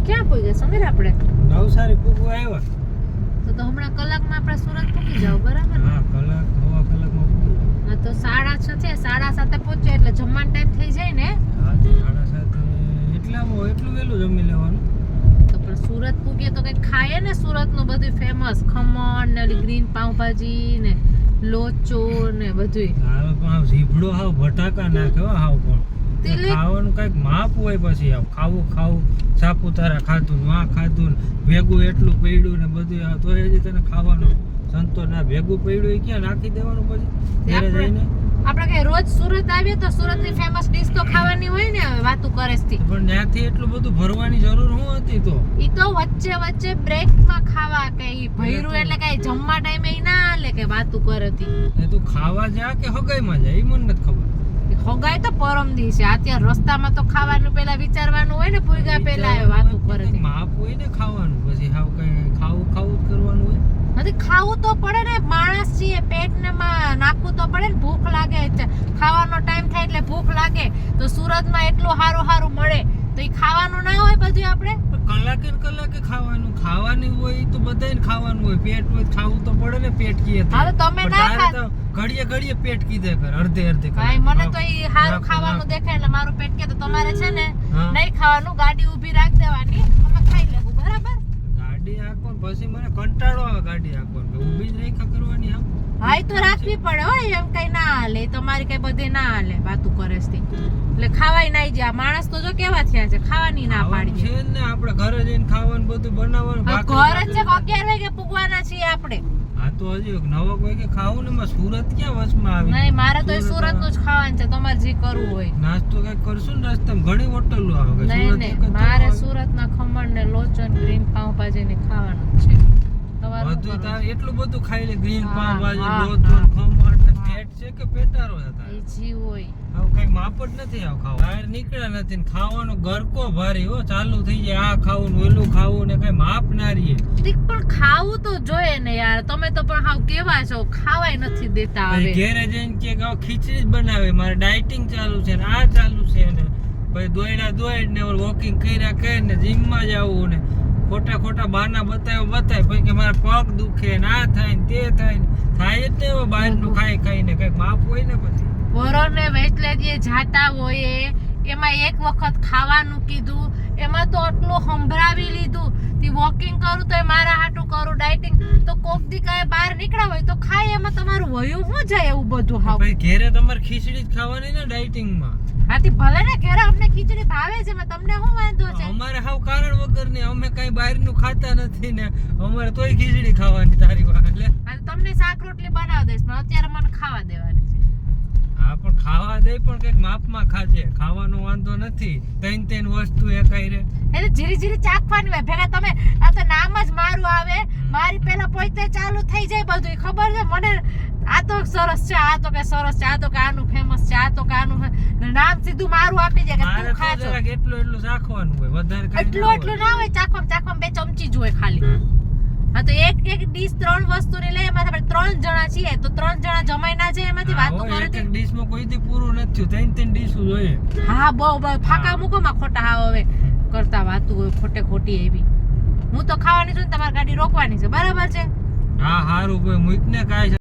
ક્યાં પૂગ્યા સમીર આપણે? નવસારી પૂગવા આવ્યા. તો હમણાં કલાકમાં આપણે સુરત પૂગી જાવ, બરાબર ને? હા, સવા કલાકમાં પૂગી જાવ. હા, તો 6:30 છે, 7:30 પહોંચે એટલે જમવાનો ટાઈમ થઈ જાય ને. હા, તો 7:30 એટલું વહેલું જમી લેવાનું. તો પણ સુરત પૂગીએ તો કંઈક ખાઈએ ને, સુરતનું બધું ફેમસ ખમણ ને ઓલી ગ્રીન પાવભાજી ને લોચો ને બધુંય. હાવ પણ ઝીભડો હાવ ભટાકા નાખે હો હાવ. પણ ખાવાનું કઈક માપ હોય. પછી ખાવું સાપુતારા ખાધું માં ખાધું ભેગું એટલું પડ્યું ને બધું તો હજી તને ખાવાનું સંતો ના ભેગું પડ્યું એ ક્યાં નાખી દેવાનું પછી ઘરે જઈને. આપણે કઈ રોજ સુરત આવીએ તો સુરતની ફેમસ ડિશ તો ખાવાની હોય ને. વાતું કરે છે પણ ત્યાંથી એટલું બધું ભરવાની જરૂર શું હતી? તો ઈ તો વચ્ચે બ્રેકમાં ખાવા કે ઈ ભૈરું એટલે કઈ જમવા ટાઈમે ઈ ના હાલે કે વાતું કરતી. એ તું ખાવા જા કે હગાઈમાં જા એ મને નથી ખબર. હગાઈ તો પરમ દી છે. અત્યારે રસ્તામાં તો ખાવાનું પેલા વિચારવાનું હોય ને, પૂગા પેલા વાતું કરે. માપ હોય ને ખાવાનું. પછી હાવ કઈ ખાવું કરવાનું હોય નથી. ખાવું તો પડે ને, માણસ છીએ, પેટ ને માં નાખવું તો પડે ને. ભૂખ લાગે, ખાવાનો ટાઈમ થાય એટલે ભૂખ લાગે. તો સુરતમાં એટલું સારું મળે તો ઈ ખાવાનું ના હોય બધું? આપણે કલાકે ખાવાની હોય તો બધાને ખાવાનું હોય. પેટ હોય ખાવું તો પડે ને. પેટ કીએ હવે તમે ના ખા ઘડીએ પેટ કીધે કર અડધે ભાઈ. મને તો ઈ સારું ખાવાનું દેખાય એટલે મારું પેટ કે તો તમારે છે ને નહીં ખાવાનું, ગાડી ઊભી રાખ દેવાની, અમે ખાઈ લેવું, બરાબર? ગાડી આખો પછી મને કંટાળો આવે ગાડી આખો. ઊભી જ રેખા કરવાની આમ. હા, ઈ તો રાખવી પડે હો. એમ કઈ ના હાલે, તમારી કઈ બધી ના હાલે વાતું કરે છે. એટલે ખાવાય નાઈ જાય. માણસ તો જો કેવા થયા છે, ખાવાની ના પાડી છે ને. આપણે ઘરે જઈને ખાવાનું બધું બનાવવાનું. ઘર જ છે 11 વાગે પૂગવાના છીએ આપણે. હા, તો હજી નવો કોઈ કે ખાવું ને. સુરત ક્યાં વચમાં આવી? નહીં, મારે તો સુરત નું જ ખાવાનું છે. તમારે જે કરવું હોય નાસ્તો કઈક કરશું ને. રસ્તામાં ઘણી હોટલો આવે. નહીં, મારે સુરત ના ખમણ ને લોચો ને ગ્રીન પાવભાજી ને ખાવાનું છે. બધું તાર એટલું બધું ખાઈ લે. ગ્રીન પાવભાજી, લોચો, ખમણ ને પેટ છે કે પેટારો હતા એ જી હોય. આવ કઈ માપ જ નથી. આવ ખાવ બહાર નીકળ્યા નથી ને ખાવાનો ગરકો ભારી હો. ચાલુ થઈ જાય આ ખાવું ને ઓલું ખાવું ને કઈ માપ ના રહીએ. પણ ખાવું તો જોઈએ ને યાર. તમે તો પણ હાવ કેવા છો, ખાવાય નથી દેતા. હવે ઘરે જઈને કે ખીચડી જ બનાવે, મારે ડાયટિંગ ચાલુ છે ને આ ચાલુ છે ને પછી દોડ ને વોકિંગ કર્યા ને જીમમાં જવું ને ખોટા બાના બતાય પછી કે મારા પગ દુખે ને આ થાય ને તે થાય જ ને. બહારનું ખાઈને કઈક માપ હોય ને. પછી વરોને વેચલેજીએ જાતા હોય એમાં એક વખત ખાવાનું કીધું, એમાં તો આટલું સંભળાવી લીધું. તી વોકિંગ કરું તો મારા હાટું કરું, ડાયટિંગ તો કોક દી કાય બહાર નીકળ્યા હોય તો ખાય. એમાં તમારું વયું શું જાય એવું બધું? હા ભાઈ, ઘરે તમારે ખીચડી જ ખાવાની ને ડાયટિંગમાં. હાથી ભલે ને ઘરે અમને ખીચડી ભાવે છે, તમને શું વાંધો છે? અમારે હાવ કારણ વગર ને અમે કઈ બહારનું ખાતા નથી ને અમારે તોય ખીચડી ખાવાની તારી વાત. એટલે તમને શાક રોટલી બનાવી દઈશ, પણ અત્યારે મને ખાવા દેવાની છે. હા, પણ ખાવા દે પણ કઈક માપમાં ખાજે. ખાવાનો વાંધો નથી. ત્રણ વસ્તુ એકાઈ રે એટલે જીરી ચાખવાની હોય. ભેગા તમે આ તો નામ જ મારું આવે, મારી પેલા પોતે ચાલુ થઈ જાય બધું. ખબર છે મને આ તો સરસ છે, આ તો કે સરસ છે, આ તો કે આનું ફેમસ છે, આ તો કે આનું નામ સીધું મારું આપી જાય કે તું ખાજો. એટલું ચાખવાનું હોય, વધારે એટલું ના હોય. ચાખવામાં 2 ચમચી જ હોય ખાલી. હા, તો એક ડીશ 3 વસ્તુની લે. એમાં આપણે 3 જણા છીએ તો 3 જણા જમાઈ ના જાય. એમાંથી વાતો કરે છે. એક ડીશમાં કોઈ દી પૂરું નથી થયું. 3 ડીશ જોઈએ. હા, બહુ ફાકા મૂકોમાં ખોટા હાવ હવે કરતા વાતું હોય ખોટી એવી. હું તો ખાવાની છું ને, તમારી ગાડી રોકવાની છે, બરાબર છે? હા, હારું ભાઈ મૂક ને કાંઈ